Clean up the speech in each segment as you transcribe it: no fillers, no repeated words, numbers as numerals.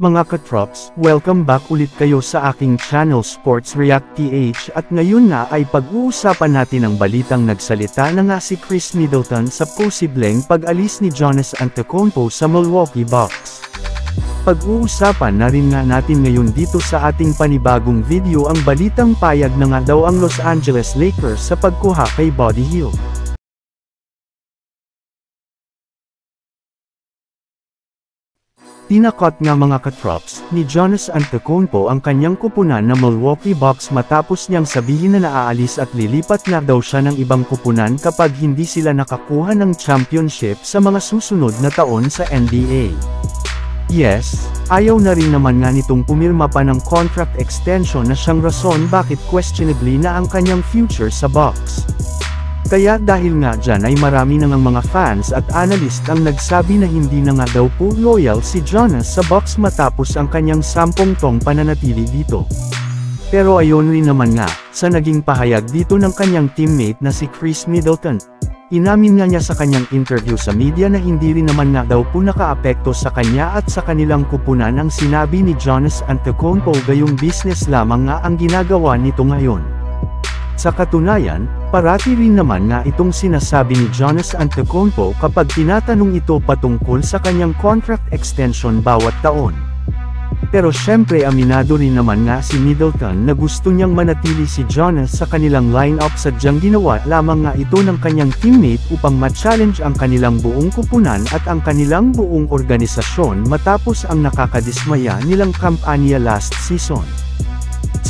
Mga katrops, welcome back ulit kayo sa aking channel Sports React PH at ngayon na ay pag-uusapan natin ang balitang nagsalita na nga si Khris Middleton sa posibleng pag-alis ni Giannis Antetokounmpo sa Milwaukee Bucks. Pag-uusapan na rin nga natin ngayon dito sa ating panibagong video ang balitang payag na nga daw ang Los Angeles Lakers sa pagkuha kay Buddy Hield. Tinakot nga mga katrops ni Giannis Antetokounmpo ang kanyang kupunan na Milwaukee Bucks matapos niyang sabihin na naaalis at lilipat nga daw siya ng ibang kupunan kapag hindi sila nakakuha ng championship sa mga susunod na taon sa NBA. Yes, ayaw na rin naman nga nitong pumirma pa ng contract extension na siyang rason bakit questionably na ang kanyang future sa Bucks. Kaya dahil nga dyan ay marami na ngang mga fans at analyst ang nagsabi na hindi na nga daw po loyal si Giannis sa Bucks matapos ang kanyang 10 taong pananatili dito. Pero ayon rin naman nga, sa naging pahayag dito ng kanyang teammate na si Khris Middleton. Inamin nga niya sa kanyang interview sa media na hindi rin naman nga daw po nakaapekto sa kanya at sa kanilang kupunan ang sinabi ni Giannis Antetokounmpo gayong business lamang nga ang ginagawa nito ngayon. Sa katunayan, parati rin naman nga itong sinasabi ni Giannis Antetokounmpo kapag tinatanong ito patungkol sa kanyang contract extension bawat taon. Pero syempre aminado rin naman nga si Middleton na gusto niyang manatili si Giannis sa kanilang lineup sadyang ginawa lamang nga ito ng kanyang teammate upang ma-challenge ang kanilang buong kupunan at ang kanilang buong organisasyon matapos ang nakakadismaya nilang kampanya last season.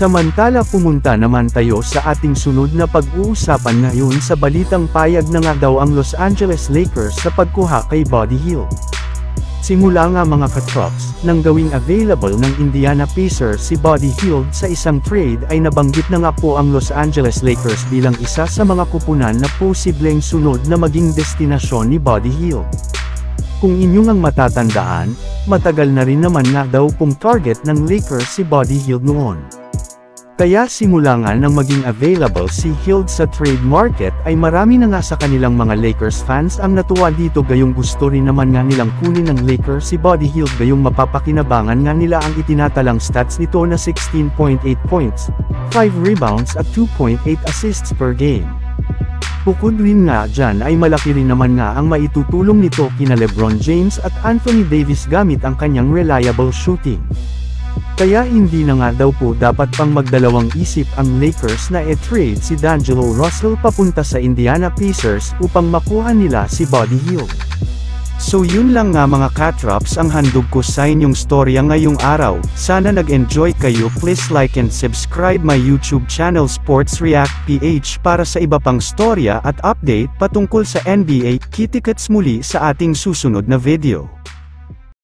Samantala pumunta naman tayo sa ating sunod na pag-uusapan ngayon sa balitang payag na nga daw ang Los Angeles Lakers sa pagkuha kay Buddy Hield. Simula nga mga katrops, nang gawing available ng Indiana Pacers si Buddy Hield sa isang trade ay nabanggit na nga po ang Los Angeles Lakers bilang isa sa mga kupunan na posibleng sunod na maging destinasyon ni Buddy Hield. Kung inyong ang matatandaan, matagal na rin naman nga daw pong target ng Lakers si Buddy Hield noon. Kaya simula nga nang maging available si Hield sa trade market ay marami na nga sa kanilang mga Lakers fans ang natuwa dito gayong gusto rin naman nga nilang kunin ng Lakers si Buddy Hield gayong mapapakinabangan nga nila ang itinatalang stats nito na 16.8 points, 5 rebounds at 2.8 assists per game. Bukod rin nga dyan ay malaki rin naman nga ang maitutulong nito kina LeBron James at Anthony Davis gamit ang kanyang reliable shooting. Kaya hindi na nga daw po dapat pang magdalawang isip ang Lakers na i-trade si D'Angelo Russell papunta sa Indiana Pacers upang makuha nila si Buddy Hield. So yun lang nga mga katrops ang handog ko sa inyong storya ngayong araw. Sana nag-enjoy kayo. Please like and subscribe my YouTube channel Sports React PH para sa iba pang storya at update patungkol sa NBA. Kita-kits muli sa ating susunod na video.